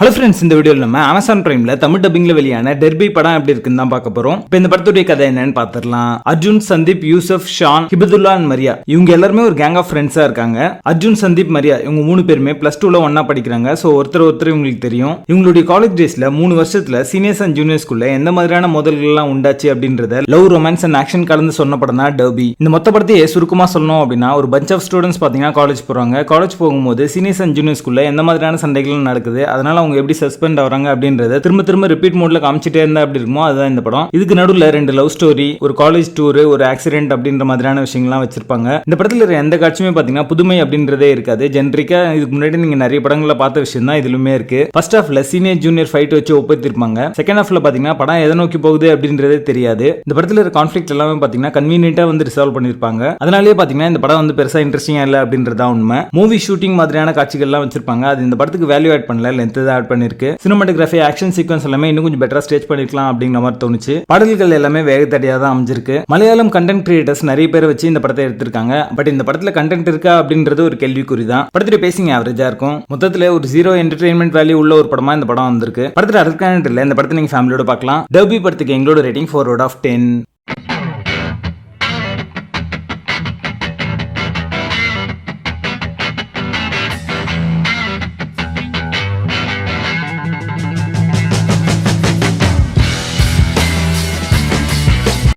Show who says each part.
Speaker 1: Hello friends, இந்த வீடியோவில் நம்ம அமேசான் பிரைம்ல தமிழ் டப்பிங்ல வெளியான டெர்பி படம் எப்படி இருக்குன்னு தான் பார்க்க போறோம். இப்போ இந்த படத்துடைய கதை என்னன்னு பார்த்துடலாம். அர்ஜுன், சந்தீப், யூசப், ஷான், ஹிபதுல்லா அண்ட் மரியா இவங்க எல்லாருமே ஒரு கேங் ஆஃப் ஃப்ரெண்ட்ஸா இருக்காங்க. அர்ஜுன், சந்தீப், மரியா இவங்க 3 பேருமே +2ல ஒன்னா படிக்கிறாங்க. ஸோ ஒருத்தர் இவங்களுக்கு தெரியும். இவங்களுடைய காலேஜ் டேஸ்ல 3 வருஷத்துல சீனியர்ஸ் அண்ட் ஜூனியர்ஸ்குள்ள எந்த மாதிரியான மோதல்கள்லாம் உண்டாச்சு அப்படின்றத லவ், ரொமான்ஸ் அண்ட் ஆக்ஷன் கலந்து சொன்ன படம் தான் டெர்பி. இந்த மொத்த படத்தையே சுருக்கமா சொல்லணும் அப்படின்னா, ஒரு பஞ்ச் ஆஃப் ஸ்டூடெண்ட்ஸ் பாத்தீங்கன்னா காலேஜ் போறாங்க. காலேஜ் போகும்போது சீனியர்ஸ் அண்ட் ஜூனியர்ஸ்குள்ள எந்த மாதிரியான சண்டைகள் நடக்குது, அதனால அவங்க எப்படி சஸ்பெண்ட் ஆகுறாங்க அப்படின்றத திரும்ப ரிப்பீட் மோட்ல காமிச்சிட்டே இருந்தா அப்படி இருக்குமோ அதுதான் இந்த படம். இதுக்கு நடுவில் 2 லவ் ஸ்டோரி, ஒரு காலேஜ் டூர், ஒரு ஆக்சிடென்ட் அப்படின்ற மாதிரியான விஷயங்கள்லாம் வச்சிருப்பாங்க. இந்த படத்துல இருக்கிற எந்த காட்சியுமே பாத்தீங்கன்னா புதுமை அப்படின்றதே இருக்காது. ஜென்ரிக்கா இதுக்கு முன்னாடி நீங்க நிறைய படங்களை பார்த்த விஷயம் தான் இதுலுமே இருக்கு. ஃபர்ஸ்ட் ஹாஃப்ல சீனியர் ஜூனியர் ஃபைட் வச்சு ஒப்பித்திருப்பாங்க. செகண்ட் ஹாஃப்ல பாத்தீங்கன்னா படம் எதை நோக்கி போகுது அப்படின்றதே தெரியாது. இந்த படத்துல இருக்கிற கான்ஃபிளிக்ட் எல்லாமே பாத்தீங்கன்னா கன்வீனியன்ட்டா ரிசால்வ் பண்ணிருப்பாங்க. அதனாலேயே பாத்தீங்கன்னா இந்த படம் பெருசா இன்ட்ரெஸ்டிங்கா இல்ல அப்படின்றதா உண்மை. மூவி ஷூட்டிங் மாதிரியான காட்சிகள்லாம் வச்சிருப்பாங்க. அது இந்த படத்துக்கு வேல்யூ ஆட் பண்ணல, லென்த் தான் ஆட் பண்ணிருக்கு. சினிமாட்டோகிராஃபி, ஆக்ஷன் சீக்வன்ஸ் எல்லாமே இன்னும் கொஞ்சம் பெட்டரா ஸ்டேஜ் பண்ணிருக்கலாம் அப்படிங்கிற மாதிரி தோணுச்சு. பாடல்கள் எல்லாமே வேகத்தடியா தான் அமைஞ்சிருக்கு. மலையாளம் கண்டென்ட் கிரியேட்டர்ஸ் நிறைய பேர் வச்சு இந்த படத்தை எடுத்திருக்காங்க. பட் இந்த படத்துல கண்டென்ட் இருக்கா அப்படின்றது ஒரு கேள்விக்குறி தான். படத்துல பேசிங் ஆவரேஜா இருக்கும். மொத்தத்துல ஒரு 0 என்டர்டெயின்மெண்ட் வேல்யூ உள்ள ஒரு படமா இந்த படம் வந்திருக்கு. படத்துல அதற்கான இல்ல. இந்த படத்தை நீங்க ஃபேமிலியோட பார்க்கலாம். டெர்பி படத்துக்கு எங்களோட ரேட்டிங் 4/10.